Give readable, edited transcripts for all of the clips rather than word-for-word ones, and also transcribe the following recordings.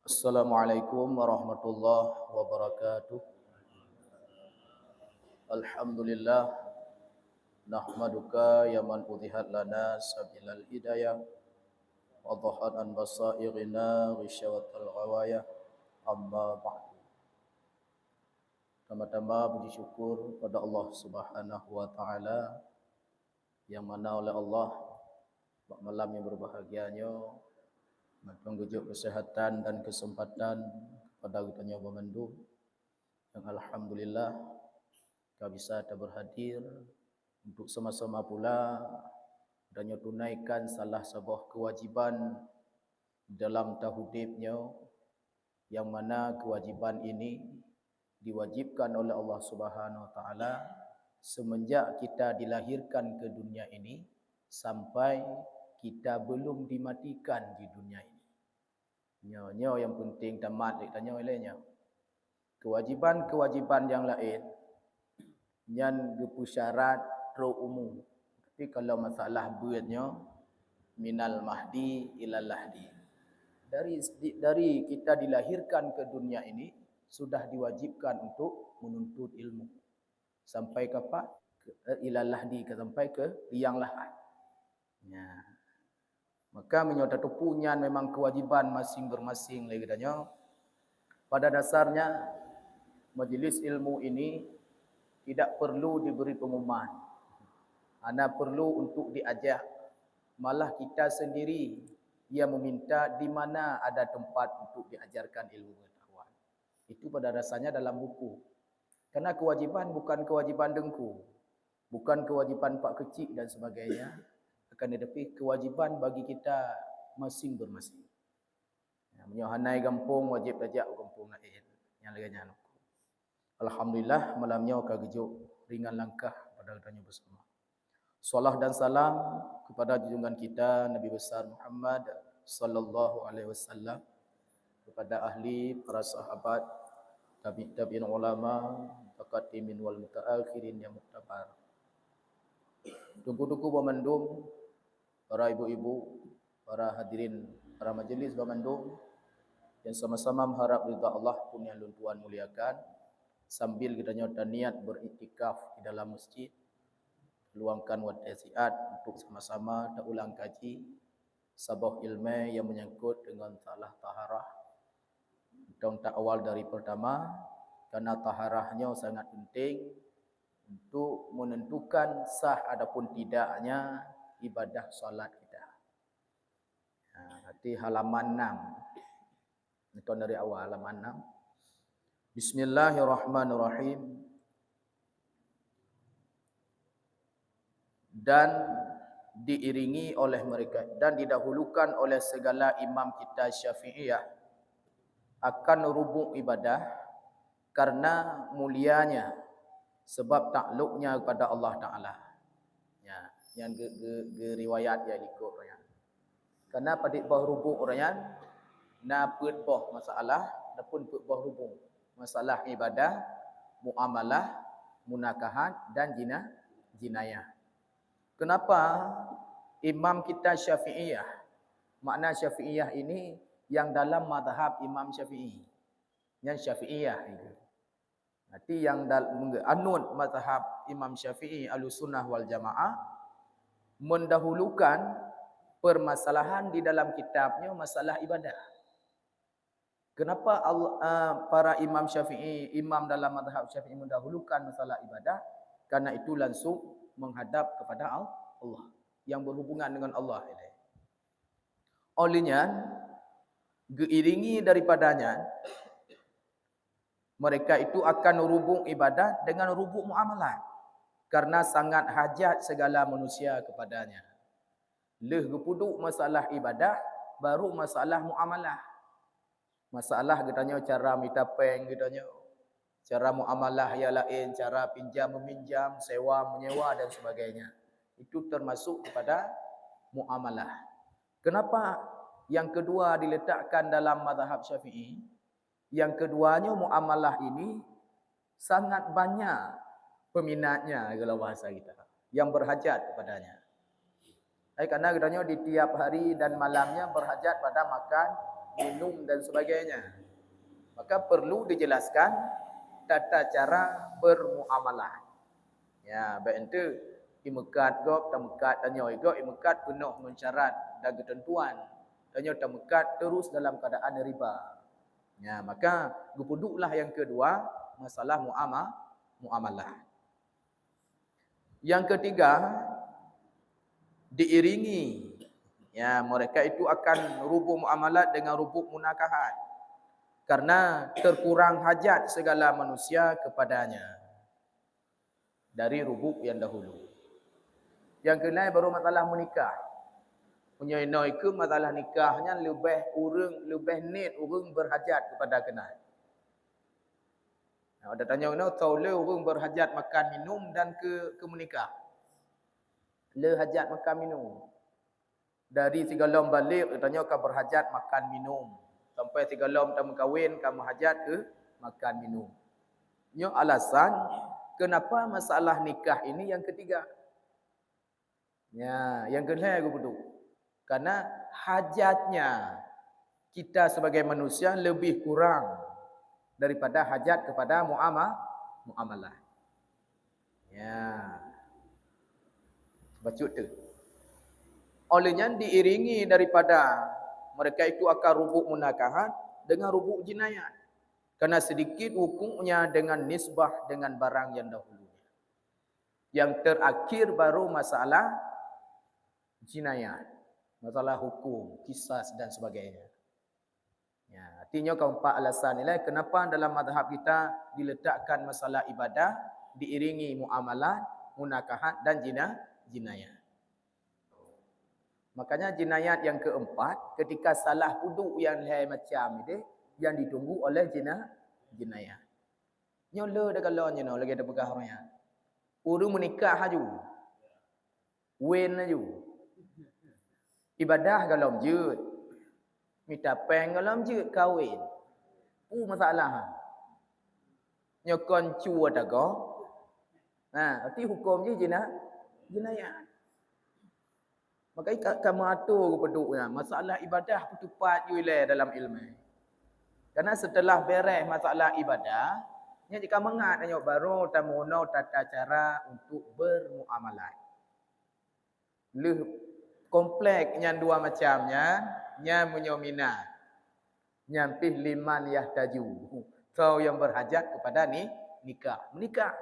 Assalamualaikum warahmatullahi wabarakatuh. Alhamdulillah nahmaduka ya man udhihat lana sabilal hidayah wa dhahat an basairina ghishyawatal ghawayah amma ba'du. Pertama-tama puji syukur pada Allah Subhanahu wa taala yang mana oleh Allah pada malam yang berbahagianya mengujuk kesehatan dan kesempatan kepada kita nyoba mendung yang alhamdulillah kita bisa berhadir untuk sama-sama pula dan tunaikan salah sebuah kewajiban dalam tahudibnya yang mana kewajiban ini diwajibkan oleh Allah Subhanahu wa taala semenjak kita dilahirkan ke dunia ini sampai kita belum dimatikan di dunia ini. Nyo yang penting tamat tanya olehnya. Kewajiban-kewajiban yang lain yang berpusyarat ro umum. Tapi kalau masalah buatnya minal mahdi ilal lahdi. Dari kita dilahirkan ke dunia ini sudah diwajibkan untuk menuntut ilmu. Sampai kapan? Ilal lahdi, sampai ke liang lahat. Ya. Maka menyodatu punya memang kewajiban masing-masing lagi katanya. Pada dasarnya majlis ilmu ini tidak perlu diberi pengumuman. Ana perlu untuk diajak. Malah kita sendiri yang meminta di mana ada tempat untuk diajarkan ilmu pengetahuan. Itu pada dasarnya dalam buku. Karena kewajiban bukan kewajiban dengku. Bukan kewajiban pak kecil dan sebagainya. Akan tetapi kewajiban bagi kita masing-masing. Menyohanai kampung wajib ajak kampung lain. Yang lainnya. Alhamdulillah malamnya kagejuk ringan langkah pada katanya bersama. Salam dan salam kepada junjungan kita Nabi besar Muhammad sallallahu alaihi wasallam, kepada ahli, para sahabat, tabi'in ulama, taqaddimin wal mutaakhirin yang muktabar. Tuku-tuku pemandung, para ibu-ibu, para hadirin, para majelis pemandung yang sama-sama mengharap ridha Allah pun yang Tuhan muliakan, sambil kita nyata niat beriktikaf di dalam masjid, luangkan wasiat untuk sama-sama tak ulang kaji sabah ilmu yang menyangkut dengan salah taharah. Dong tak awal dari pertama, karena taharahnya sangat penting untuk menentukan sah adapun tidaknya ibadah solat kita. Hati halaman 6. Itu dari awal halaman 6. Bismillahirrahmanirrahim. Dan diiringi oleh mereka dan didahulukan oleh segala imam kita Syafi'iyah akan rubuk ibadah karena mulianya sebab takluknya kepada Allah Ta'ala. Ya, yang riwayat ya ikut orang. Karena pada bah rubuk orang na put bah masalah dapun put bah rubuk masalah ibadah, muamalah, munakahat dan jinayah. Kenapa imam kita Syafi'iyah? Makna Syafi'iyah ini yang dalam mazhab Imam Syafi'i. Yang Syafi'iyah itu. Nanti yang anut mazhab Imam Syafi'i Ahlussunnah wal Jamaah mendahulukan permasalahan di dalam kitabnya masalah ibadah. Kenapa para imam Syafi'i, imam dalam mazhab Syafi'i mendahulukan masalah ibadah? Karena itu langsung menghadap kepada Allah yang berhubungan dengan Allah. Olehnya diiringi daripadanya mereka itu akan rubuk ibadah dengan rubuk muamalah karena sangat hajat segala manusia kepadanya. Leh gepuduk masalah ibadah baru masalah muamalah. Masalah katanya cara minta peng katanya. Cara muamalah yang lain, cara pinjam meminjam, sewa menyewa dan sebagainya. Itu termasuk kepada muamalah. Kenapa yang kedua diletakkan dalam mazhab Syafi'i? Yang keduanya muamalah ini sangat banyak peminatnya kalau bahasa kita yang berhajat kepadanya. Karena katanya di tiap hari dan malamnya berhajat pada makan, minum dan sebagainya. Maka perlu dijelaskan tata cara bermuamalah. Ya, baik itu imekat gop tamekat tanyo ego imekat penuh dengan syarat dan ketentuan. Tanyo tamekat terus dalam keadaan riba. Ya, maka gupuduklah yang kedua masalah muamalah. Yang ketiga diiringi ya mereka itu akan rubuk muamalat dengan rubuk munakahat karena terkurang hajat segala manusia kepadanya dari rubuk yang dahulu. Yang kena baru masalah menikah. Punya itu masalah nikahnya lebih need urang berhajat kepada kenal. Nah, ada tanya tahu le urang berhajat makan minum dan ke menikah. Le hajat makan minum. Dari 3 lom balik tanya kau berhajat makan minum. Sampai 3 lom tak kahwin kamu hajat ke makan minum. Nyo alasan kenapa masalah nikah ini yang ketiga. Ya, yang kedua aku betul. Karena hajatnya kita sebagai manusia lebih kurang daripada hajat kepada muamalah. Ya. Bacut tu. Olehnya diiringi daripada mereka itu akan rubuk munakahat dengan rubuk jinayat. Karena sedikit hukumnya dengan nisbah dengan barang yang dahulunya. Yang terakhir baru masalah jinayat. Masalah hukum, kisas dan sebagainya. Ya, artinya keempat alasan inilah kenapa dalam mazhab kita diletakkan masalah ibadah diiringi muamalah, munakahat dan jinayat. Makanya jinayat yang keempat ketika salah wuduk yang lain macam ini yang ditunggu oleh jinayat. Nyola dah kalau nyono lagi ada pegah orangnya. Urung menikah haju. Wen haju. Ibadah kalau jut. Minta peng kalau jut kahwin. Masalah. Nyokon cua dago. Nah, arti hukum je jinayat. Maka kamu atur peduknya masalah ibadah tepat yule dalam ilmu. Karena setelah beres masalah ibadah, nya jika mengat tanya baru tamuno tata cara untuk bermuamalah. Leh komplek yang dua macamnya, nya menyomina. Nyampih liman yahtaju. Kau yang berhajat kepada nikah. Menikah.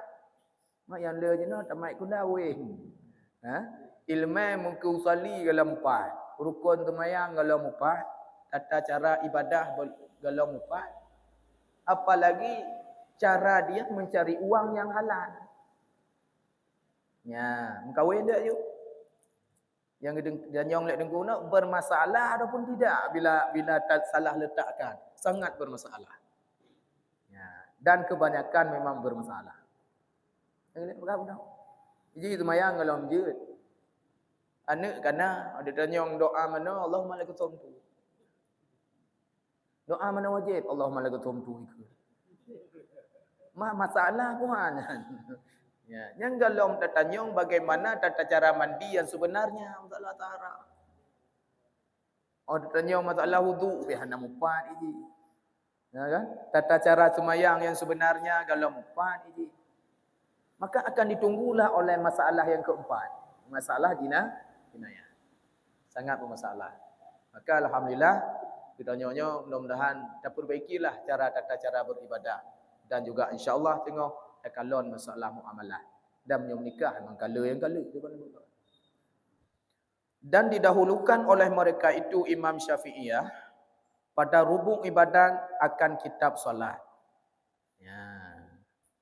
Mak yang le je no tamat kulawin. Ha? Ilmu mungkin usali galam empat. Rukun temayang galam empat. Tata cara ibadah galam empat. Apalagi cara dia mencari uang yang halal. Ya, mengkawin dia je. Yang danyong lek dengku nak bermasalah ataupun tidak bila salah letakkan. Sangat bermasalah. Ya, dan kebanyakan memang bermasalah. Yang lek berapa dah? Jadi temayang galam je. Anak kana ada tanyong doa mana Allahumma laka tumtu. Doa mana wajib Allahumma laka tumtu ikut. Masalah puan. Ya, yang galom tanyong bagaimana tata cara mandi yang sebenarnya Allah Taala. Oh tanyong masalah wudu bihana mupat ini. Ya kan? Tata cara semayang yang sebenarnya galom mupat ini. Maka akan ditunggulah oleh masalah yang keempat. Masalah jinayat. Sangat bermasalah. Maka alhamdulillah kita nyonya mudah-mudahan dapat perbaikilah cara tata cara beribadah dan juga insya-Allah tengok akalon masalah muamalah dan menikah memang kala dan didahulukan oleh mereka itu Imam Syafi'iyah pada rubuk ibadat akan kitab solat. Ya.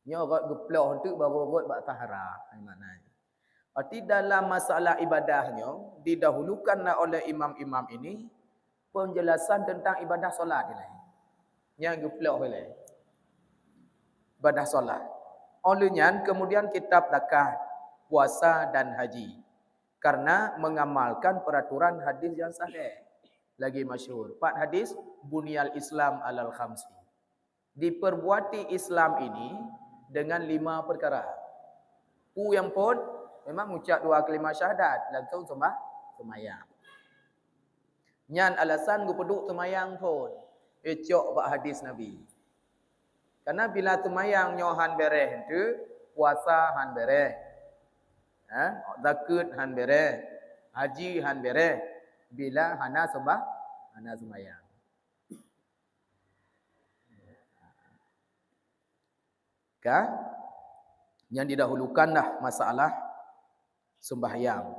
Nya orang geplok tu baru rot bak tahara maknanya. Arti dalam masalah ibadahnya didahulukan oleh imam-imam ini penjelasan tentang ibadah solat ini. Yang geplok oleh ibadah solat. Olehnya kemudian kitab zakat, puasa dan haji. Karena mengamalkan peraturan hadis yang sahih. Lagi masyhur. 4 hadis bunyal Islam alal khamsi. Diperbuati Islam ini dengan 5 perkara. Yang pun memang ucap 2 kalimah syahadat langsung sembahyang. Nyan alasan gu peduk semayang pun. Ecok bak hadis Nabi. Karena bila semayang nyohan bereh tu, puasa han bereh. Zakat han bereh. Haji han bereh. Bila hana semayang. Kan? Yang didahulukanlah masalah sembahyang.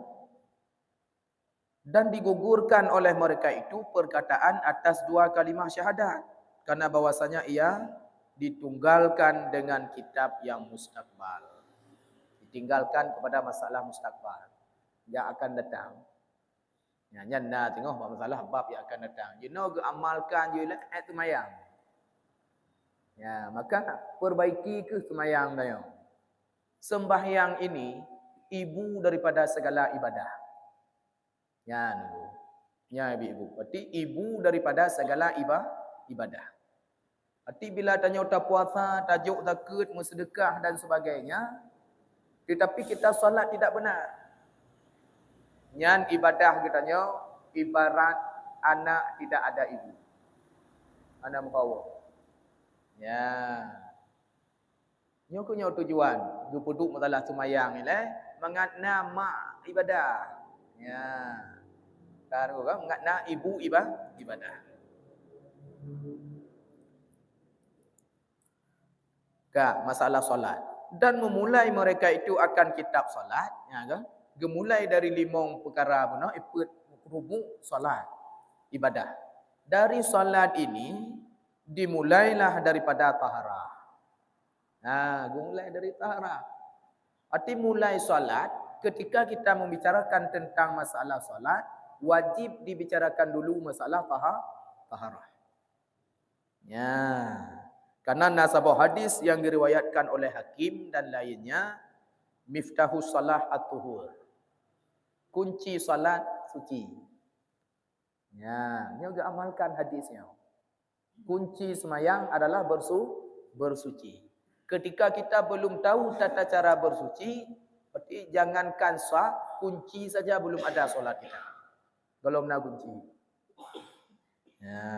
Dan digugurkan oleh mereka itu perkataan atas dua kalimah syahadat. Karena bahwasanya ia ditunggalkan dengan kitab yang mustaqbal. Ditinggalkan kepada masalah mustaqbal yang akan datang. Ya, nyanda tengok masalah bab yang akan datang. You know ke amalkan je lah semayang. Ya, maka perbaiki ke semayang dah. Sembahyang ini ibu daripada segala ibadah. Ya, ya ibu. Berarti ibu daripada segala ibadah. Berarti bila tanya tak puasa, tajuk zakat, bersedekah dan sebagainya, tetapi kita solat tidak benar. Yang ibadah katanya ibarat anak tidak ada ibu. Anak mukawa. Ya. Nyo kunyo tujuan, gu puduk masalah semayang ni lah, mengatna mak ibadah. Ya. Kan kan mengatna ibu ibadah. Ka masalah solat. Dan memulai mereka itu akan kitab solat, ya kan? Gemulai dari 5 perkara benar ikut rubuk solat ibadah. Dari solat ini dimulailah daripada taharah. Dimulai dari taharah. Arti mulai solat ketika kita membicarakan tentang masalah solat wajib dibicarakan dulu masalah taharah. Ya. Karena nasabah hadis yang diriwayatkan oleh Hakim dan lainnya miftahus salah at-tuhur. Kunci salat suci. Ya, ni juga amalkan hadisnya. Kunci semayang adalah bersuci. Ketika kita belum tahu tata cara bersuci, berarti jangankan sah, kunci saja belum ada solat kita. Belum nak kunci. Ya.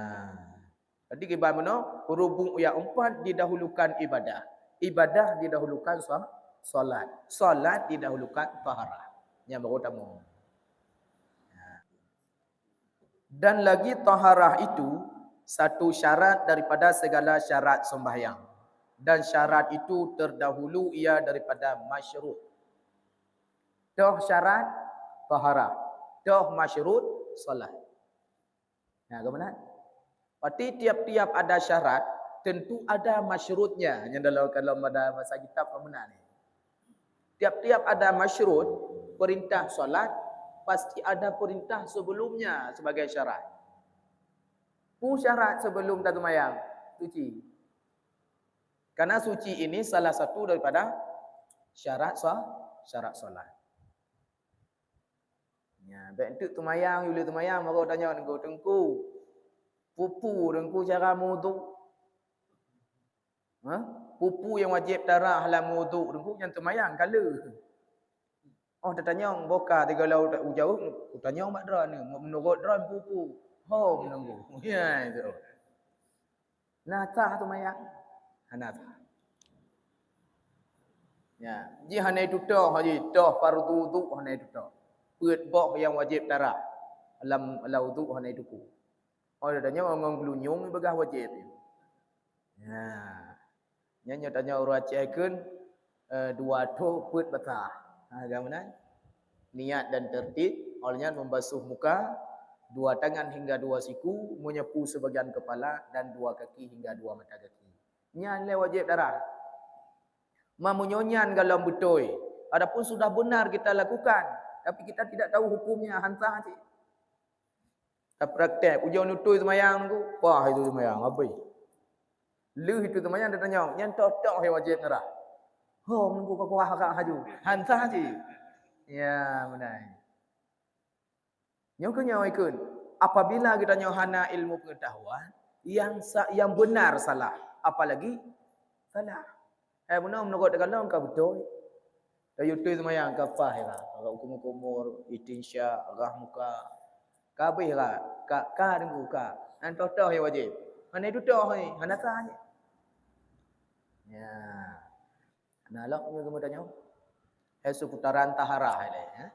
Jadi bagaimana? Huruf yang 4 didahulukan ibadah. Ibadah didahulukan solat. Solat didahulukan taharah. Yang pertama. Dan lagi taharah itu satu syarat daripada segala syarat sembahyang. Dan syarat itu terdahulu ia daripada masyrut. Dah syarat taharah. Dah masyrut solat. Nah, kemana? Berarti tiap-tiap ada syarat, tentu ada masyrutnya. Yang dalam masa kitab pemenang ni. Tiap-tiap ada masyrut, perintah solat, pasti ada perintah sebelumnya sebagai syarat. Syarat sebelum tak semayang, suci. Karena suci ini salah satu daripada syarat solat. Ya, bentuk semayang, yuli semayang, maka tanya engkau tengku. Pupu dengku cara wudu. Pupu yang wajib darah dalam wudu dengku yang semayang kala. Oh, dia tanya boka 3 laut tak jauh, tanya mak dra ni, menurut dra pupu. Ho menunggu. Ya itu. Natah semayang. Natah. Ya, ji hana itu dah haji, dah fardu wudu hana itu dah. Peut bok yang wajib darah dalam wudu hana itu ku. Oh, dia tanya orang gelunyung begah wajib. Ya. Nya tanya orang Aceh kan 2 tu put betah. Bagaimana? Niat dan tertib, olehnya membasuh muka, 2 tangan hingga 2 siku, menyapu sebagian kepala dan 2 kaki hingga 2 mata kaki. Nya le wajib darah. Menyonyan kalau betul. Adapun sudah benar kita lakukan, tapi kita tidak tahu hukumnya, hantar cik. Tak praktek, ujian nutui semayang tu, wah itu semayang, apa ini? Lu itu semayang dia tanya, yang tok yang wajib ngerah. Oh, menunggu kau harap haju, hantar je. Ya, benar. Yang kenyau ikut, apabila kita nyohana ilmu pengetahuan, yang benar salah, apalagi salah. Benar menurut kalau engkau betul. Dan nutui semayang, kapah ya, agak kumur-kumur, itinsya, agak muka. Kabeh lah. Ka dengan ka. Han totoh yang wajib. Mana itu toh ni? Hana tanya. Ya. Analog ni kemudiannya. Seputaran taharah ini. Ya.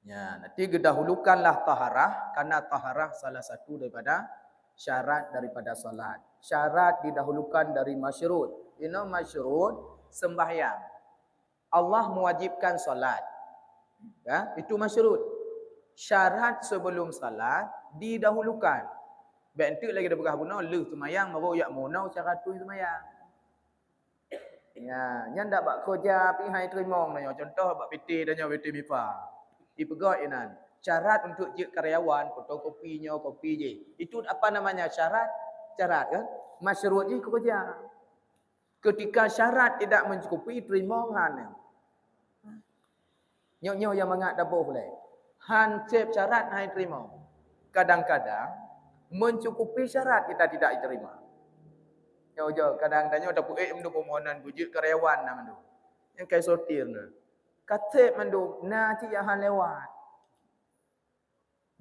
Ya, nanti gedahulukanlah taharah karena taharah salah satu daripada syarat daripada solat. Syarat didahulukan dari masyrut. You know masyrut sembahyang. Allah mewajibkan solat. Ya, itu masyrut. Syarat sebelum salat didahulukan. Bentuk lagi dah berah guna lu semayang baru yak monau cara tu semayang. Ya, nya ndak bak kerja pi hai terima nanya contoh bak PT dan PT MIFA. Dipegot inan. Syarat untuk je karyawan fotokopinya kopi je. Itu apa namanya syarat? Syarat kan? Masyrut je kerja. Ketika syarat tidak mencukupi terima han. Nyo yang mengat dabuh boleh. Han cep syarat hai terima. Kadang-kadang mencukupi syarat kita tidak diterima. Yo kadang-kadang ada puik mendu permohonan bujuk karyawan nak mendu. Yang kai sortir tu. Kata mendu na ci han lewat.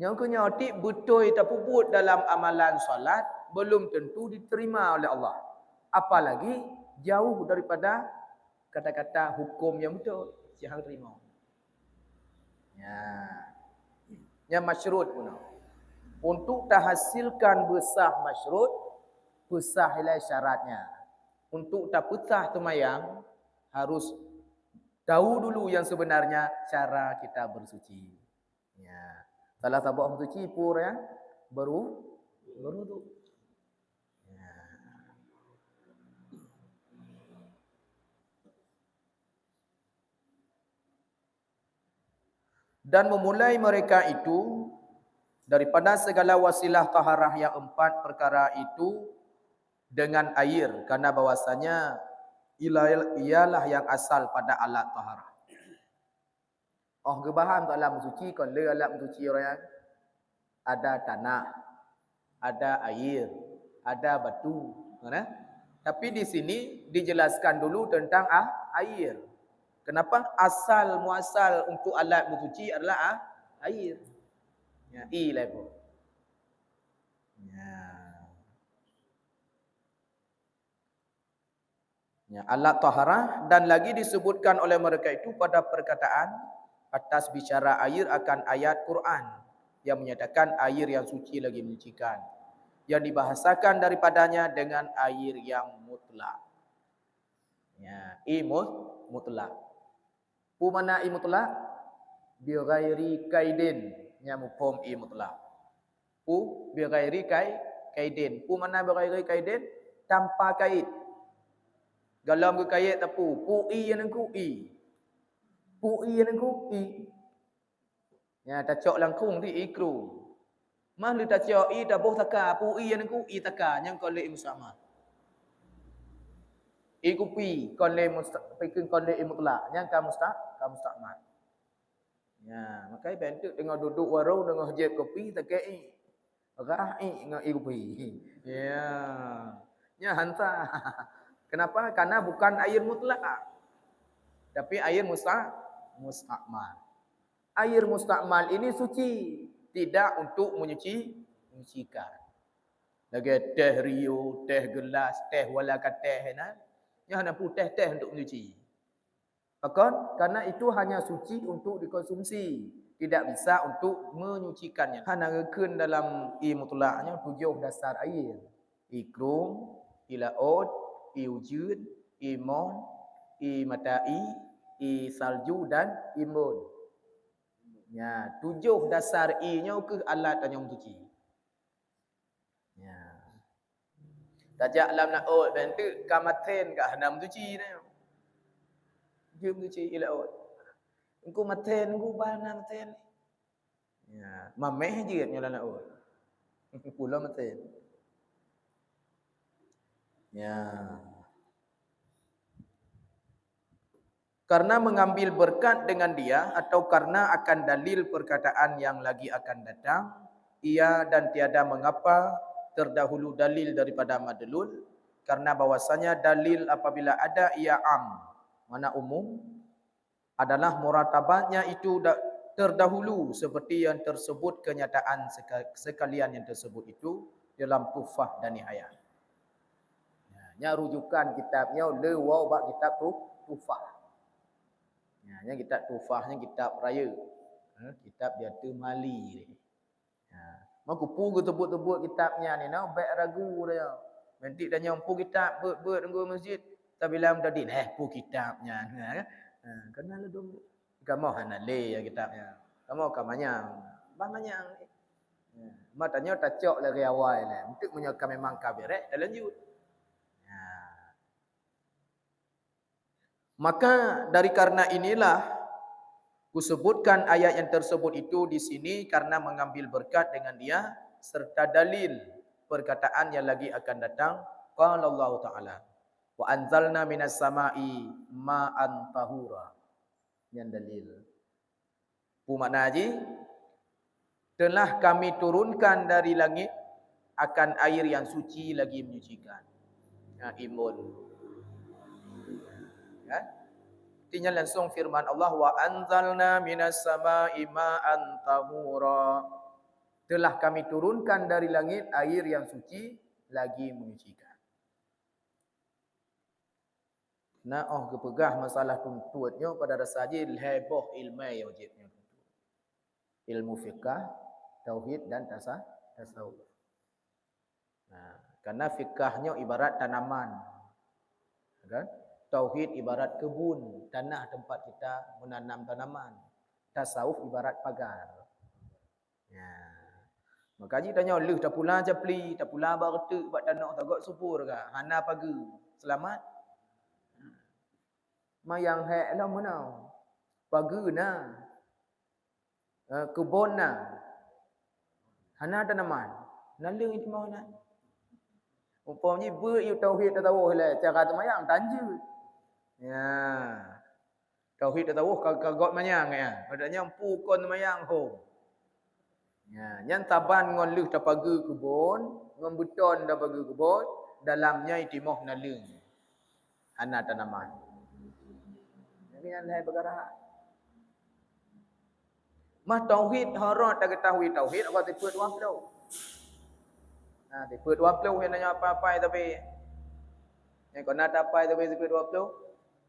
Yang kunya ti betul terpuput dalam amalan solat belum tentu diterima oleh Allah. Apalagi jauh daripada kata-kata hukum yang betul. Siang terima. Ya. Yang masyrut pun. Untuk terhasilkan besar masyrut, besar hilai syaratnya. Untuk tak petah temayang, harus tahu dulu yang sebenarnya cara kita bersuci. Ya. Salah satu orang suci pur ya, baru tu. Ya. Dan memulai mereka itu daripada segala wasilah taharah yang 4 perkara itu dengan air, karena bahwasanya ialah yang asal pada alat taharah. Oh gebaham tak alam suci kon le alam suci orang ada tanah, ada air, ada batu, kan? Tapi di sini dijelaskan dulu tentang air. Kenapa asal muasal untuk alat bersuci adalah air. Ya, level. Ya. Ya, alat taharah dan lagi disebutkan oleh mereka itu pada perkataan atas bicara air akan ayat Quran yang menyatakan air yang suci lagi menyucikan. Yang dibahasakan daripadanya dengan air yang mutlak. Ya, mutlak. Pu mana mutlak? Bi ghairi kaidin. Nya mufhum mutlak. Pu bi ghairi kaidin. Pu mana bi ghairi kaidin? Tanpa kait. Galam ke kait tapu. Pu yang ku i. Pu yang ku i. Ya, tacok langkung di ikru. Mah lu tacok i tabuh taka. Pu yang ku i taka. Yang kau le musama. Ikupi konle mustaqim konle mutlak yang kamu mustakmal. Ya, makanya bentuk dengan duduk warung dengan hejab kopi takai dengan ikupi. Ya. Ya hantar. Kenapa? Karena bukan air mutlak. Tapi air mustakmal. Air mustakmal ini suci, tidak untuk menyucikan. Lagi teh rio, teh gelas, teh wala kateh yang hanya putih teh untuk menyuci. Akan karena itu hanya suci untuk dikonsumsi, tidak bisa untuk menyucikannya. Hanya reken dalam mutlaknya 7 dasar air. Ikrum, ilaud, wujud, iman, matai, salju dan imun. Ya, 7 dasar nya ke alat yang mencuci. Ya. Tajak alam nak bentuk kamaten kah nam suci ni. Jum suci ilaut. Engko maten engko bana maten. Ya, mameh je nya nak ot. Pula maten. Ya. Karena mengambil berkat dengan dia atau karena akan dalil perkataan yang lagi akan datang, ia dan tiada mengapa terdahulu dalil daripada madlul, karena bahwasanya dalil apabila ada ia am, Mana umum adalah muratabatnya itu terdahulu seperti yang tersebut kenyataan sekalian yang tersebut itu dalam Tuhfah dan Nihayah. Nya rujukan kitabnya lewau bab kitab Tuhfah. Nya kitab Tuhfahnya kitab raya. Kitab dia tu mali ni. Maku pu tebut-tebut kitabnya ni no baik ragu dia. Nanti dah nyampu kitab ber tunggu masjid. Tapi lam tadi pu kitabnya. Kenal dong. Kamu hanale ya kitabnya. Kamu kamanya. Banganya. Matanya tacok dari awal lah. Untuk menyokam memang kabirek dah lanjut. Maka dari karena inilah kusebutkan ayat yang tersebut itu di sini karena mengambil berkat dengan dia serta dalil perkataan yang lagi akan datang. Qala Allah Ta'ala wa anzalna minas sama'i ma'an tahura. Yang dalil. Makna haji telah kami turunkan dari langit akan air yang suci lagi menyucikan. Imun. Kan? Artinya langsung firman Allah wa anzalna minas sama'i ma'an tahura. Telah kami turunkan dari langit air yang suci lagi menyucikan. Nah, kepegah masalah tuntutnya pada rasanya heboh ilmu wajibnya. Ilmu fiqah, tauhid dan tasawuf. Nah, karena fiqahnya ibarat tanaman. Kan? Tauhid ibarat kebun, tanah tempat kita menanam tanaman. Tasawuf ibarat pagar. Ya. Makanya tanya leh tak pula japli, tak pula bartu buat tanah tak gak subur ke? Hana pagi. Selamat. Mayang hek lah mana? Pagi na. Kebun na. Hana tanaman. Nalung itu mau na. Umpamanya ber you tauhid tasawuf lah cara tu mayang tanju. Ya. Tauhid tasawuf kagak mayang ya. Padanya pukon mayang ho. Ya, yang taban ngon leh ta pagi kebun, ngon beton ta pagi kebun, dalamnya itimoh nalung. Ana tanaman. Jadi yang hai bergerak. Mah tauhid harat tak ketahui tauhid apa tiput waplo. Tiput waplo yang nanya apa-apa tapi yang kau nak apa tapi tiput waplo.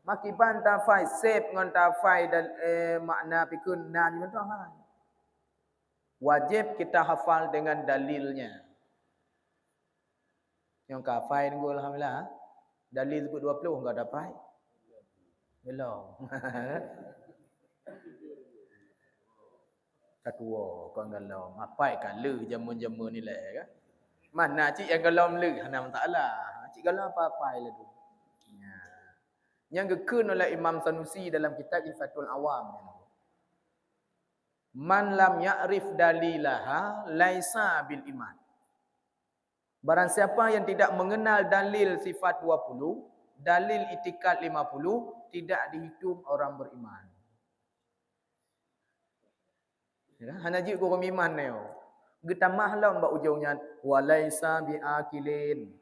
Makiban tafai sep ngon tafai dan makna pikun nan betul kan? Wajib kita hafal dengan dalilnya. Yang kafai nunggu alhamdulillah. Dalil sebut 20 enggak dapat. Belum. Katua kau galau. Mapai kan le jamun-jamun ni lah kan. Mana cik yang galau le hana taala. Cik galau apa-apa lah tu. Yang gekun oleh Imam Sanusi dalam kitab Ifatul Awam. Man lam ya'rif dalilaha laisa bil iman. Barang siapa yang tidak mengenal dalil sifat 20, dalil itikad 50, tidak dihitung orang beriman. Ya, hana ji ko iman ne yo. Getamah lah mbak ujungnya walaisa biakilin.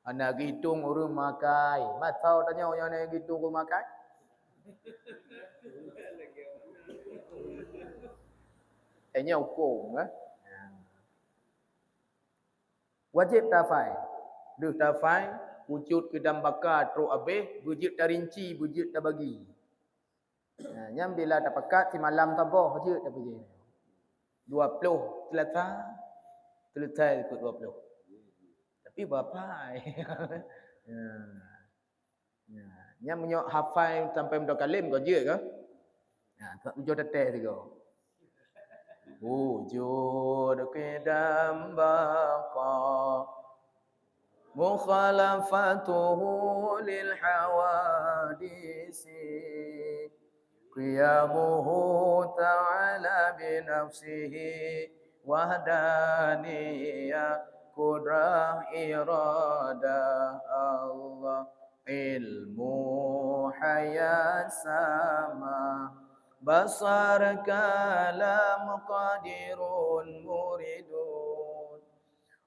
Hana hitung orang makai. Matau tanya yang ne hitung orang makai. Enya hukum kan? Wajib tafai. Duh tafai wujud kedam bakar tro abeh wujud tarinci wujud tabagi. Nyam bila tak pekat si malam taboh wujud tak pergi. 20 selesai ikut 20. Tapi berapa? Nyam menyok hafai sampai mendok kalim kau je ke? Tak wujud teteh juga. Wujud kedam bakar mukhalafatuhu lil hawadisi qiyamuhu ta'ala binafsihi wahdaniyah kudrah iradah Allah ilmu hayat sama basar kalam qadirun muridun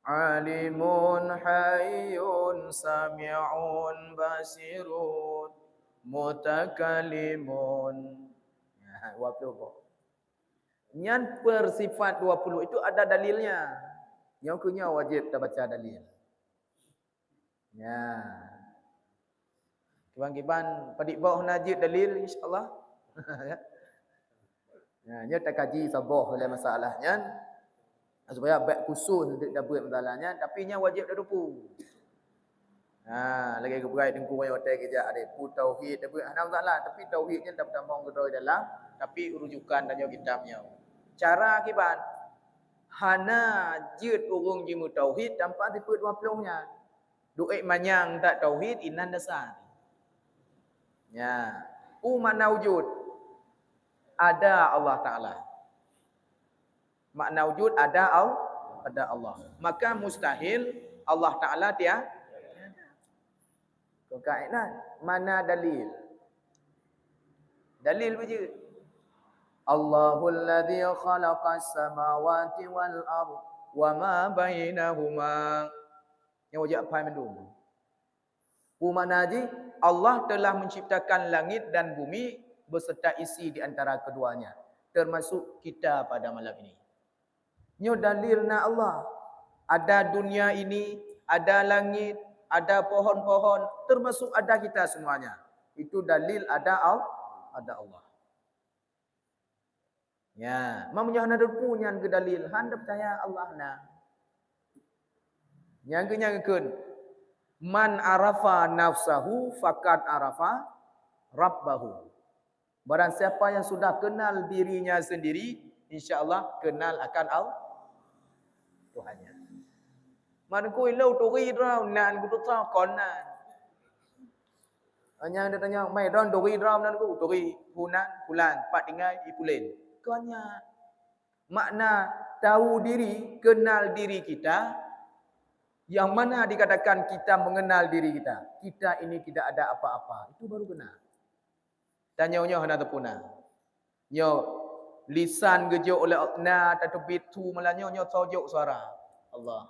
alimun hayyun sami'un basirun mutakalimun. Ya, 20 pokok. Yang persifat 20 itu ada dalilnya. Yang punya wajib kita baca dalil. Ya. Kiban-kiban padik bawah najib dalil insya-Allah. Ya, nya tak kaji sabah oleh masalahnya. Supaya baik khusus untuk dapat masalahnya tapi nya wajib dah dupu. Lagi keberai dengku yang hotel kerja ada pu tauhid dapat ana masalah tapi tauhidnya tak tambang kedoi dalam tapi rujukan dan kitabnya. Cara kiban hana jid urung jimu tauhid tanpa tipu 20-nya. Duit manyang tak tauhid inan dasar. Ya, makna wujud ada Allah Taala. Makna wujud ada Allah. Maka mustahil Allah Taala tiada. Kaitan mana dalil? Dalil saja. Allahul ladzi khalaqas samawati wal ard wa ma bainahuma. Yang wajib apa mendung? Makna haji Allah telah menciptakan langit dan bumi beserta isi di antara keduanya, termasuk kita pada malam ini. Nyo dalilna Allah. Ada dunia ini, ada langit, ada pohon-pohon, termasuk ada kita semuanya. Itu dalil ada Allah. Ya, mamanya hana punya ke dalil, handa percaya Allah na. Yang kenyangkeun man arafa nafsahu faqad arafa rabbahu. Barang siapa yang sudah kenal dirinya sendiri, insya-Allah kenal akan Allah Tuhannya. Man kui lau tu ri rau nan ku tu tau konan. Hanya dia tanya, "Mai don tu ri rau nan ku?" Tu ri bulan pat tinggal ipulen. Konya makna tahu diri, kenal diri kita. Yang mana dikatakan kita mengenal diri kita. Kita ini tidak ada apa-apa. Itu baru benar. Tanya-nya hana terpuna. Nyo lisan gejo oleh na tatubit tu malanyo nyo sojuk suara. Allah.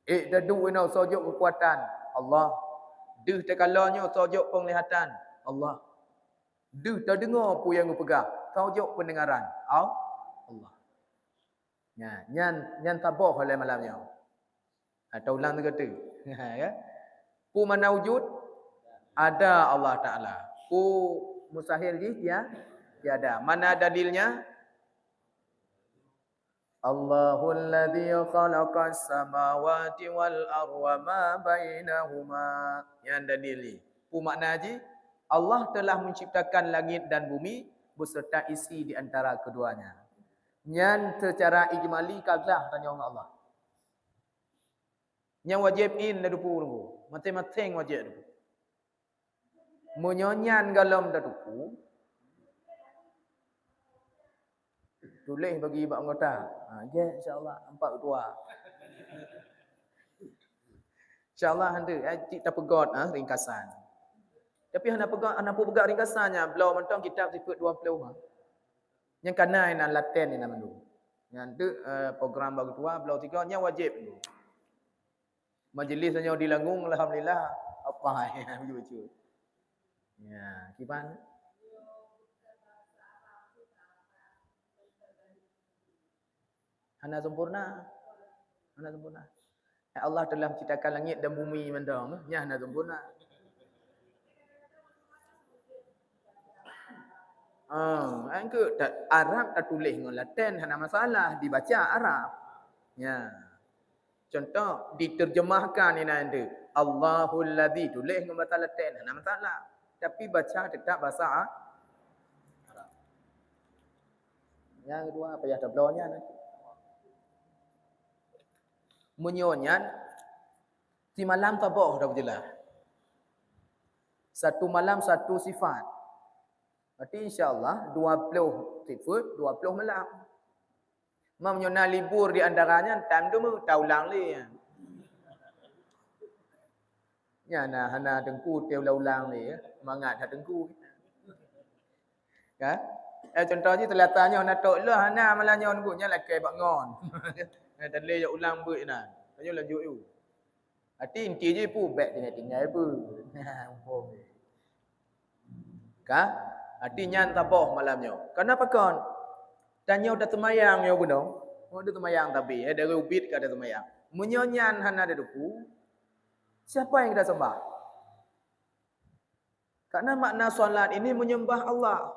Dadu ino sojuk kekuatan. Allah. Deh tekalonyo sojuk penglihatan. Allah. Deh terdengar pu yang pegang. Sojuk pendengaran. Allah. Ya, nyan tabah oleh malamnya. Atau ulang kata. Ya. Pu mana wujud? Ada Allah Ta'ala. Pu mustahil dia tiada. Mana dalilnya? Allahul ladzi khalaqas samawati wal arda wa ma bainahuma. Yang dalili. Pu makna haji, Allah telah menciptakan langit dan bumi beserta isi di antara keduanya. Yang secara ijmali kaglah tanya Allah. Yang wajib in dah dupu nunggu. Mati-mati wajib dupu. Menyonyan galam dah dupu. Tulis bagi ibu anggota. Ya insya-Allah empat ketua. Insya-Allah handa kita pegot ringkasan. Tapi hana pegat ringkasannya belau mentang kitab sifat 20. Yang kana ina laten ina mendu. Yang tu program bagi tua belau 3 nya wajib tu. Majlis hanya dilangung alhamdulillah apa yang lucu. Ya, kiban. Hana sempurna. Allah telah menciptakan langit dan bumi mentang, nya hana sempurna. Angke Arab tak tulis dengan Latin hana masalah dibaca Arab. Ya. Contoh diterjemahkan ini nanti Allahul ladzi tulis dengan bahasa Latin hana masalah. Tapi baca tetap bahasa Arab. Yang kedua apa ya tablaunya nanti. Menyonyan di malam tabah dah berjelas. Satu malam satu sifat. Berarti insya-Allah 20 sifat 20 malam. Mamnyona libur di antaranya time tu tahu ulang li. Ya hana tengku teu ulang li mangat dah tengku. Kan? Contohnya telatanya hana tok lah hana malanya on gunya lakai bak ngon. Dan le ya ulang buat nah. Tanya lanjut you. Hati inti je pu back tinggal pu. Umpam. Kan? Artinya taboh malamnya. Kenapa kon? Tanya udah temayang yo gunung. Oh ada temayang tapi dari ubit ke ada temayang. Menyonyan hana ada duku. Siapa yang kita sembah? Karena makna solat ini menyembah Allah.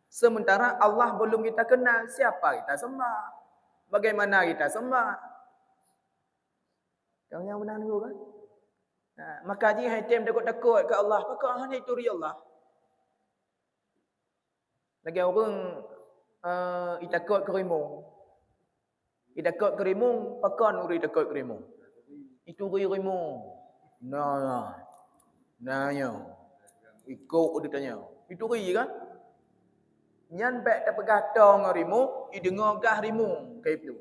Sementara Allah belum kita kenal, siapa kita sembah? Bagaimana kita sembah? Kau yang benar dulu kan? Nah, maka jika hatim takut-takut ke Allah, maka hanya itu Allah. Lagi orang itakut kerimung. Itakut kerimung, pakan uri takut kerimung. Itu kerimung. Nah, nanya. Ikut dia tanya. Itu ri kan? Nyan pek tak pegatong rimu, i dengar gah rimu kayak itu.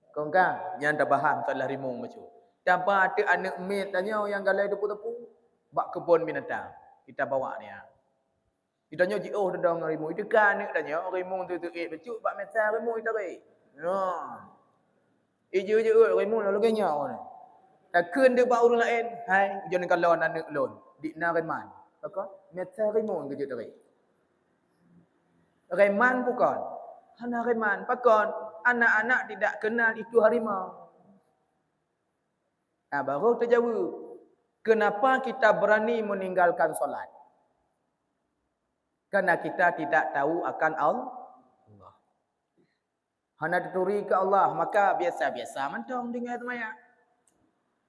Kau kan, nyan tak faham salah rimu macam. Dapat ada anak mit tanya yang galai tepu-tepu, bak kebun binatang. Kita bawa dia. Kita tanya ji oh dedang rimu, itu kan anak tanya rimu tu becu bak metal rimu itu ri. Nah. Iju rimu lalu genya. Tak kun dia bak urang lain. Hai, jangan kalau anak lon. Di nariman. Apa? Metal rimu kerja tadi. Reman bukan. Hanya reman. Pakon anak-anak tidak kenal itu harimau. Nah, baru terjawab. Kenapa kita berani meninggalkan solat? Karena kita tidak tahu akan Allah. Hanya dituri ke Allah. Maka biasa-biasa mentong dengan temayang.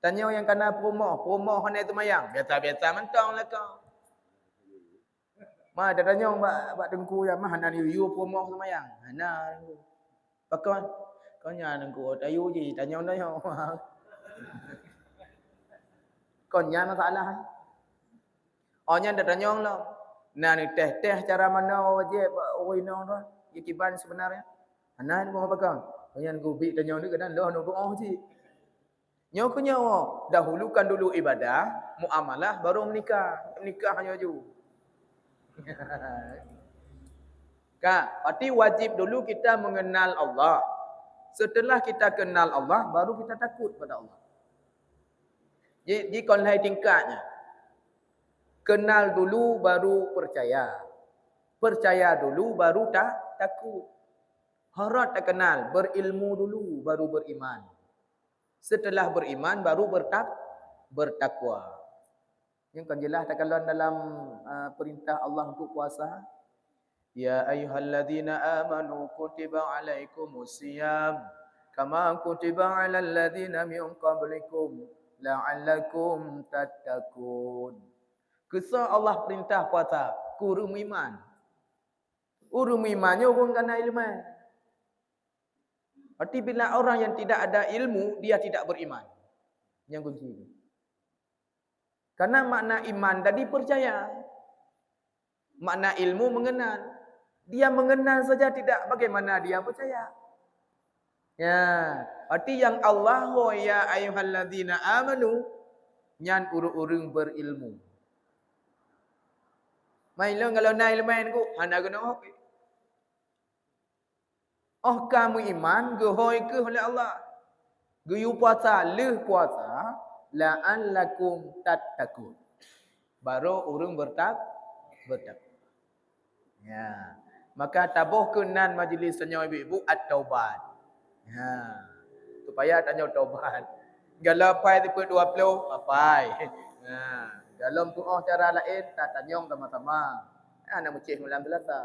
Tanya yang kena promo hanya temayang. Biasa-biasa mentong lah kau. Ma ada tanya mbak dengku ya mah hana yu promo semayang. Hana. Pakon. Kau nya dengku tayu je tanya tanya. Kau nya masalah. Oh nya ada tanya lah. Nah ni teh cara mana wajib orang tu. Yakiban sebenarnya. Hana ni apa kau? Kau nya dengku bi tanya ni kedan dah no doa je. Nyo dahulukan dulu ibadah, muamalah baru menikah. Menikah hanya ju. Kak, berarti wajib dulu kita mengenal Allah. Setelah kita kenal Allah, baru kita takut pada Allah. Jadi konlai tingkatnya. Kenal dulu baru percaya. Percaya dulu baru takut. Harap tak kenal, berilmu dulu baru beriman. Setelah beriman baru bertakwa. Yang kan jelas tak kalau dalam perintah Allah untuk puasa. Ya ayyuhalladzina amanu kutiba alaikumusiyam kama kutiba alal ladzina min qablikum la'allakum tattaqun. Kisah Allah perintah puasa, kurum iman. Urum imannya pun kena ilmu. Berarti bila orang yang tidak ada ilmu, dia tidak beriman. Yang kunci. Karena makna iman tadi percaya. Makna ilmu mengenal. Dia mengenal saja tidak bagaimana dia percaya. Ya, arti yang Allah ya ayyuhalladzina amanu nyan urung-urung berilmu. Mailo kalau nail main ku hana guna hoki. Oh kamu iman gehoy ke oleh Allah. Geyu puasa leh puasa la'allakum tattaqun. Baru urung bertakwa. Ya. Maka tabuh kenan majlis tanya ibu-ibu at-taubat. Ya. Supaya tanya taubat. Galapai tipe 20 apai. Ya. Dalam doa cara lain tak tanya sama-sama. Ana mencih malam selasa.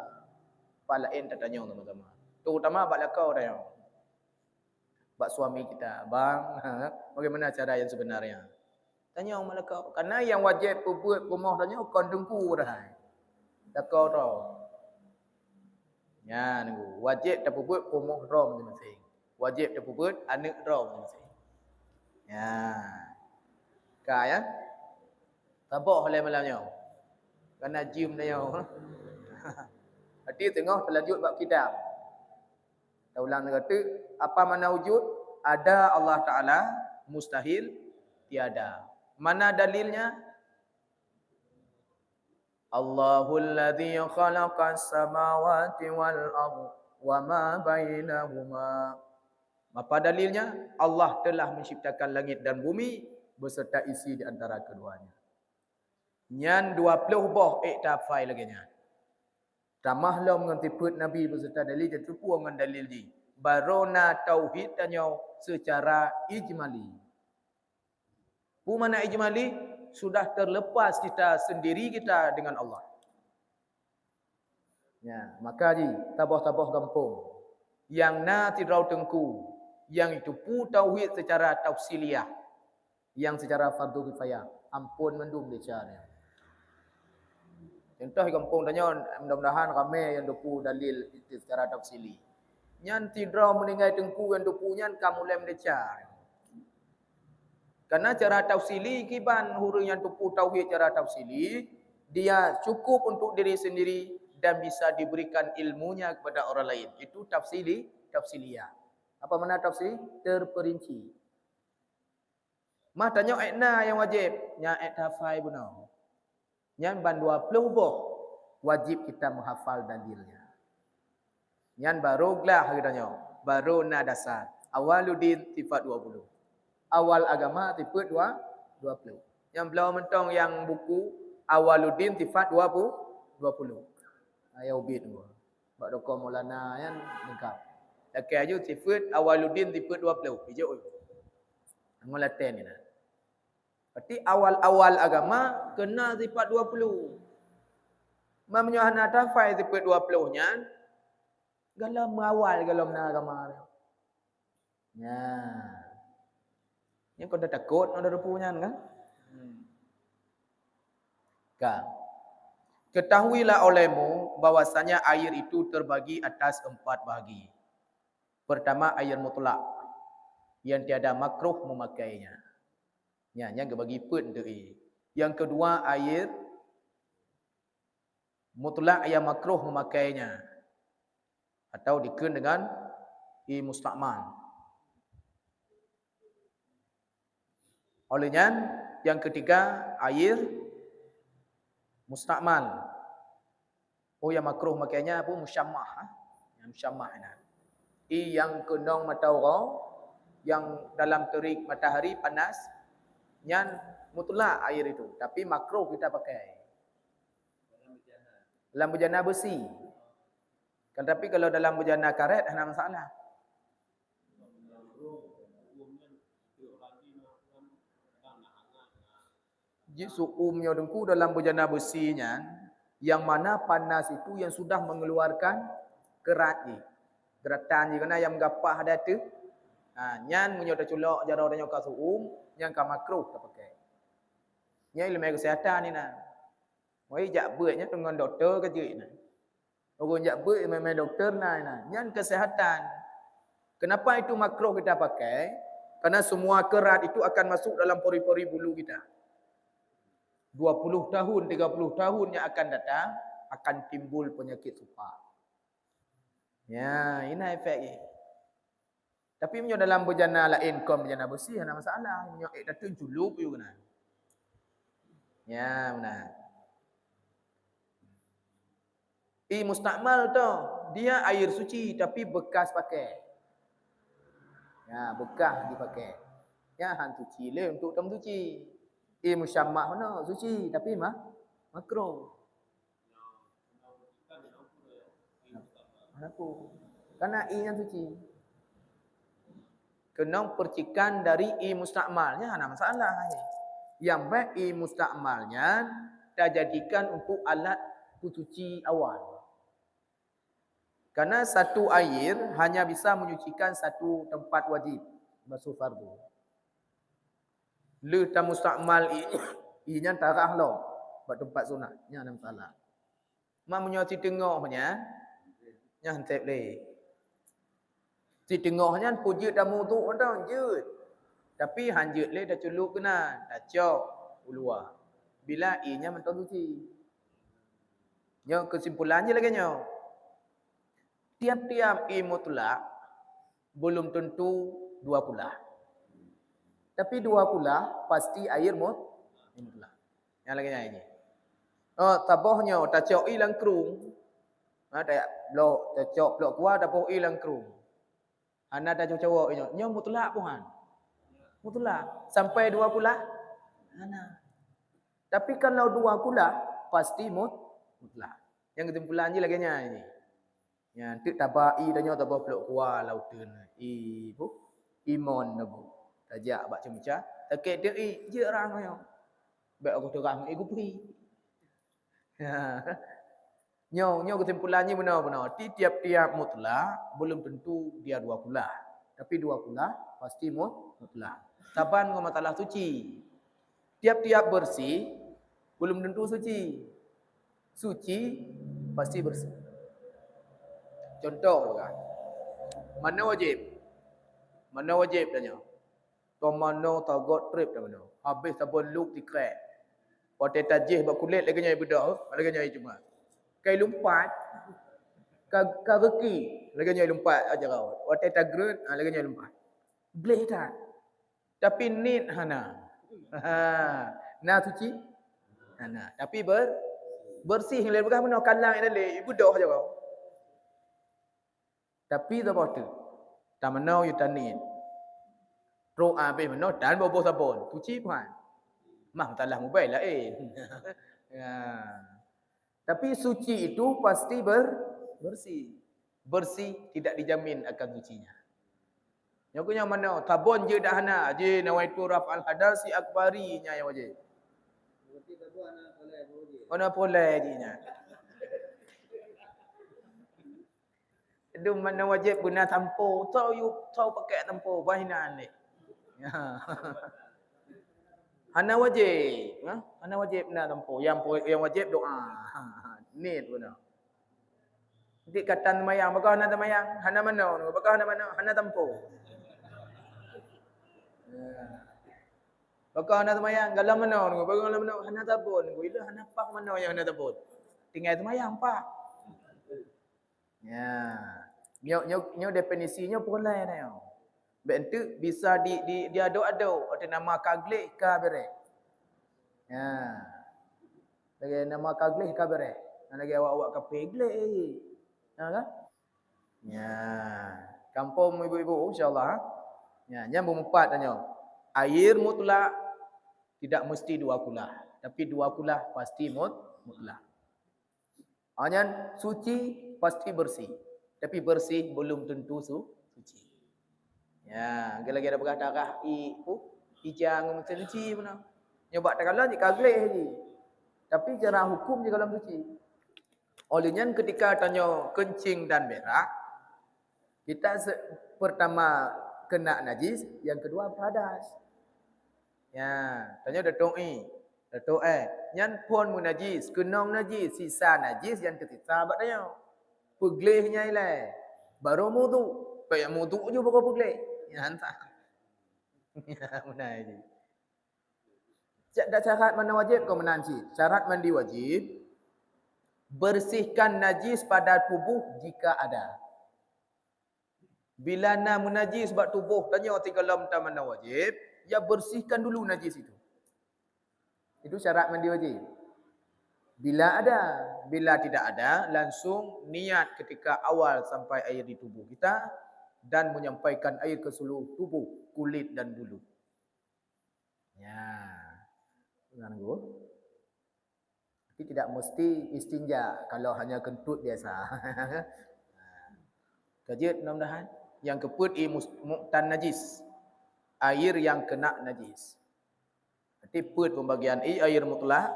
Pak lain tak tanya sama-sama. Terutama bak lakau dah. Bak suami kita, bang, bagaimana cara yang sebenarnya? Tanya orang lakau. Karena yang wajib buat rumah tanya kon dengku dah. Lakau dah. Ya, nunggu. Wajib tak buat rumah rom masing-masing. Wajib tak buat anak rom masing-masing. Ya. Kak ya. Tabok oleh malamnya. Karena jim dia. Hati tengah terlanjut bab kitab. Dah ulang kata, apa mana wujud? Ada Allah Ta'ala, mustahil tiada. Mana dalilnya? Allahul ladzi khalaqas samawati wal ardh wa ma bainahuma. Apa dalilnya? Allah telah menciptakan langit dan bumi beserta isi di antara keduanya. Nyan 20 boh iktafai lagi nya. Tamah lom ngan tiput Nabi beserta dalil jatuh ngan dalil di. Barona tauhid tanyo secara ijmali. Bu mana ijmali? Sudah terlepas kita sendiri kita dengan Allah. Ya, maka ji tabah-tabah kampung yang na tidrau tengku, yang itu pu tauhid secara tafsiliyah, yang secara fardu kifayah, ampun mendum bicara. Contoh kampung tanya mudah-mudahan ramai yang dupu dalil itu secara tafsili. Nyan tidrau meninggai tengku yang dupu nyan kamu lem decar. Karena cara tafsili kiban huru yang dupu tauhid cara tafsili, dia cukup untuk diri sendiri dan bisa diberikan ilmunya kepada orang lain. Itu tafsiliyah. Apa makna tafsir? Terperinci. Mah tanya ekna yang wajib, nya ektafai bunau. Yang ban 20 boh wajib kita menghafal dalilnya. Yang baru gelah katanya, baru na dasar. Awaluddin sifat 20. Awal agama sifat 20. Yang belau mentong yang buku Awaluddin sifat 20. Ayo bit gua. Bak doko Maulana yang lengkap. Laki aja sifat Awaluddin sifat 20. Hijau. Ngolaten ni nah. Berarti awal-awal agama kena sifat 20. Mamnya hana tafai sifat 20 nya galam awal galam na agama. Ya. Yang kau dah takut ada rupunya kan? Kan. Ketahuilah olehmu bahwasanya air itu terbagi atas 4 bahagi. Pertama air mutlak yang tiada makruh memakainya. Ya, yang bagi pun tu. Yang kedua air mutlak yang makruh memakainya atau diken dengan mustakmal. Olehnya yang ketiga air mustakmal. Oh yang makruh makainya apa musyammah. Yang musyammah ni. Yang kenong mata orang yang dalam terik matahari panas yang mutlak air itu, tapi makruh kita pakai. Dalam bejana besi. Kan tapi kalau dalam bejana karet ada masalah. Jisu umnya dengku dalam bejana besinya yang mana panas itu yang sudah mengeluarkan kerat ni. Geratan ni kena yang gapah ada tu. Nyan munyo dah culok jarau dah nyoka suum yang ka makruh tak pakai. Nya ilmu kesihatan ni nah. Wei jak beutnya dengan doktor ke je nah. Orang jak beut memang doktor nah. Nyan kesihatan. Kenapa itu makruh kita pakai? Karena semua kerat itu akan masuk dalam pori-pori bulu kita. 20 tahun, 30 tahun yang akan datang akan timbul penyakit supa. Ya, ini efek ni. Tapi menyo dalam bejana lain kom bejana besi ada masalah. Menyo datun culup you kena. Ya, benar. Mustakmal tu, dia air suci tapi bekas pakai. Ya, bekas dipakai. Ya, han suci le untuk tam suci. Musyammah mana suci tapi makruh. Kenapa? Karena yang suci. Kena percikan dari mustakmalnya ada masalah. Yang baik mustakmalnya dah jadikan untuk alat pencuci awal. Karena satu air hanya bisa menyucikan satu tempat wajib basuh fardu. Le ta mustakmal inya tarah lo buat tempat sunatnya ada masalah. Ma menyuci tengah punya nya hentep le. Si tengahnya pujut damu tu orang jut. Tapi hanjut le dah culuk kena, dah cok ulua. Bila inya mentong suci. Nya kesimpulannya lagi nya. Tiap-tiap mutlak belum tentu 2 pula. Tapi 2 pula pasti air mutlak. Yang lagi ini. Tabahnya tak cok ilang kerung. Tak blok tak cok blok kuah tabah ilang kerung. Ana dah cowok ini. Nya mutlak pun han. Mutlak sampai 2 pula. Ana. Tapi kalau dua kula pasti mutlak. Yang kesimpulan je lagi ini. Ya, tu tabai dan nyo tabah peluk kuah lautan. Bu. Imon bu. Tajak bak cemca. Takek dia je orang yo. Baik aku terang aku pergi. Ya. Nyo kesimpulannya benar-benar. Tiap-tiap mutlak belum tentu dia dua kula. Tapi dua kula pasti mutlak. Taban ngomong masalah suci. Tiap-tiap bersih belum tentu suci. Suci pasti bersih. Contoh kan. Mana wajib? Mana wajib tanya? Tomano tagot trip dah mana? Habis sabun look dikrek. Pote tajih bak kulit lagi nyai bedak, lagi nyai cuma. Kai lumpat. Ka reki lagi nyai lumpat aja kau. Pote tagrut lagi nyai lumpat. Boleh tak? Tapi need hana. Nah suci. Hana. Tapi bersih yang lain mana kalang yang lain ibu dah aja kau. Tapi tak apa tu. Tak menau you tanit. Pro habis menau dan bobo sabun. Suci puan. Mah talah mobile lah ya. Tapi suci itu pasti bersih. Bersih tidak dijamin akan sucinya. Yang punya mana? Tabun je dah hana. Je nawaitu raf'al hadasi akbari nya yang wajib. Berarti tabun ana boleh wajib. Ana boleh je nya. Itu mana wajib guna tampo. Tahu pakai tampo bahinan ni. Ya. Hana wajib, hana wajib nak tampo. Yang wajib doa. Need guna. Nanti kata mayang, bakal hana mayang, hana mana? Bakal hana mana? Hana tampo. Bakal hana mayang, galam mana? Bakal galam mana? Hana tabun. Bila hana pak mana yang hana tabun? Tinggal mayang pak. Ya. Nyo definisinya boleh dah yo. Bentuk bisa dia aduk-aduk ada nama kaglik ka bere. Ya. Lagi nama kaglik ka bere. Lagi awak-awak ka peglik. Ya kan? Ya. Kampung ibu-ibu insya-Allah. Ya, nyambung empat tanya. Air mutlak tidak mesti dua kula, tapi dua kula pasti mutlak. Hanya suci pasti bersih. Tapi bersih belum tentu suci. Ya, lagi ada bekas darah ijang suci mana. Nyoba tak kalah di kagleh je. Tapi cara hukum je kalau suci. Olehnya ketika tanya kencing dan berak, kita pertama kena najis, yang kedua hadas. Ya, tanya datuk nyan pun munajis, kenong najis, sisa najis yang tersisa bak tanya. Peglihnya ialah baru wudu. Kayak wudu je baru peglih. Ya hantar. Ya benar ini. Tak syarat mana wajib kau menanci. Syarat mandi wajib bersihkan najis pada tubuh jika ada. Bila nak menajis sebab tubuh tanya tiga lam mana wajib, ya bersihkan dulu najis itu. Itu syarat mandi wajib. Bila ada, bila tidak ada, langsung niat ketika awal sampai air di tubuh kita dan menyampaikan air ke seluruh tubuh, kulit dan bulu. Ya. Ganggu. Tapi tidak mesti istinja kalau hanya kentut biasa. Kajit mudah-mudahan. Yang keput muqtan najis. Air yang kena najis. Berarti put pembagian air mutlak,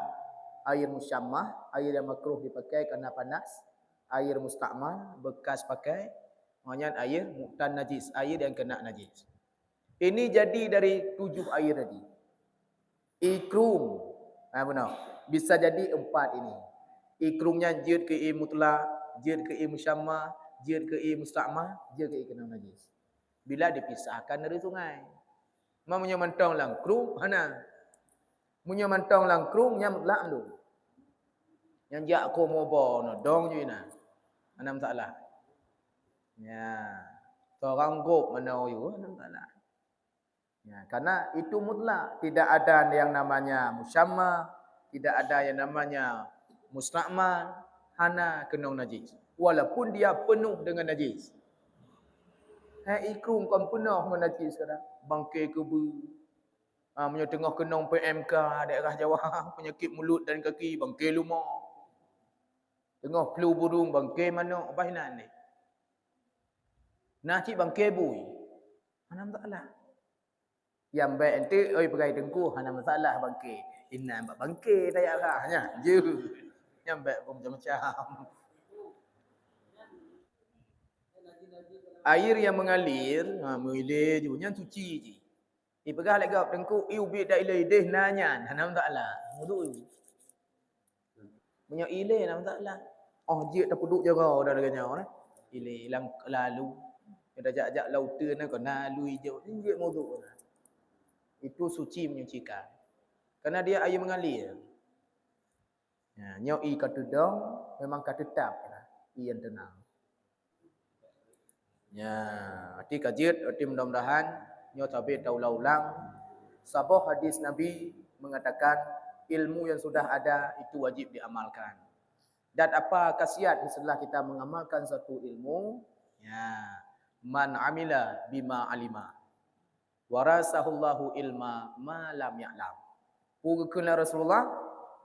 air musyammah, air yang makruh dipakai kerana panas, air mustakmal, bekas pakai, maknanya air muqtan najis, air yang kena najis. Ini jadi dari 7 air tadi. Ikrum. Benar. Bisa jadi 4 ini. Ikrumnya jid ke i mutlak, jid ke i musyammah, jid ke i mustakmal, jid ke i kena najis. Bila dipisahkan dari sungai. Mamanya mentong langkrum, hana. Munya mentong langkrum, nya mutlak tu. Yang jak ko mobo no dong je na. Mana masalah. Ya. Seorang gop mana you, mana masalah. Ya, karena itu mutlak, tidak ada yang namanya musyamma, tidak ada yang namanya mustakmal, hana kenong najis. Walaupun dia penuh dengan najis. Ikrum kan penuh dengan najis sekarang. Bangkai kebu. Punya tengah kenong PMK daerah Jawa, penyakit mulut dan kaki, bangkit lumah. Tengah flu burung, bangkit mana? Apa hinan ni? Nah cik bangkit bui. Mana masalah? Yang baik nanti, oi pegai tengku, mana masalah bangkit. Inan bangkit dayak rahnya. Je. Yang baik pun macam-macam. Air yang mengalir, mengalir je, yang suci je. Pegah lagi tengku, ubit dak ilai deh nanya, mana masalah. Wudu. Punya ilai nama masalah. Oh je tak duduk jaga dah dengannya nah. Ilai hilang lalu. Kita ajak-ajak lautan nak kena lalu hijau. Je wudu. Itu suci menyucikan. Karena dia air mengalir. Ya, nyok i kata dong memang kata tetap lah. I yang tenang. Ya, arti kajian, arti mudah-mudahan nyok cabai ulang-ulang. Sabah hadis Nabi mengatakan ilmu yang sudah ada itu wajib diamalkan. Dan apa khasiat setelah kita mengamalkan satu ilmu? Ya, man amila bima alima. Warasahullahu ilma ma lam ya'lam. Pugakna Rasulullah,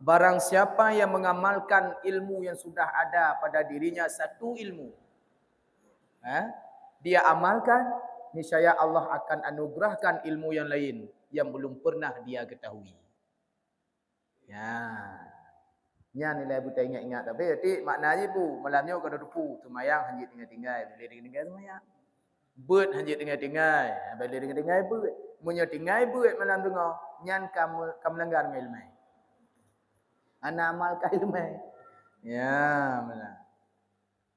barang siapa yang mengamalkan ilmu yang sudah ada pada dirinya satu ilmu, dia amalkan, niscaya Allah akan anugerahkan ilmu yang lain yang belum pernah dia ketahui. Ya. Nya nilai buta ingat-ingat tapi jadi maknanya bu malamnya kada rupu semayang hanjit tinggal-tinggal boleh tinggal semayang. Beut hanjit tinggal-tinggal boleh tinggal beut. Munyo tinggal beut malam tengah nyan kamu langgar ilmu. Ana amal ka ilmu. Ya, mana.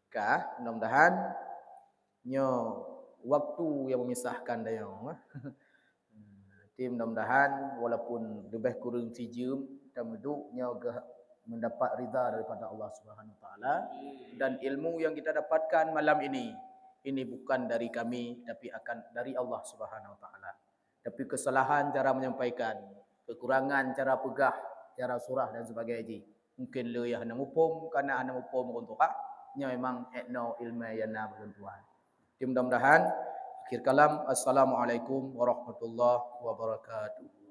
Kah mudah-mudahan nyo waktu yang memisahkan dayong. Tim mudah-mudahan walaupun lebih kurang sejam tamudu nyo mendapat ridha daripada Allah Subhanahu Wa Taala dan ilmu yang kita dapatkan malam ini bukan dari kami tapi akan dari Allah Subhanahu Wa Taala. Tapi kesalahan cara menyampaikan, kekurangan cara pegah, cara surah dan sebagainya. Mungkin le yang nak upum karena anak upum untuk nya memang etno ilmu yang na bertentuan. Mudah-mudahan akhir kalam assalamualaikum warahmatullahi wabarakatuh.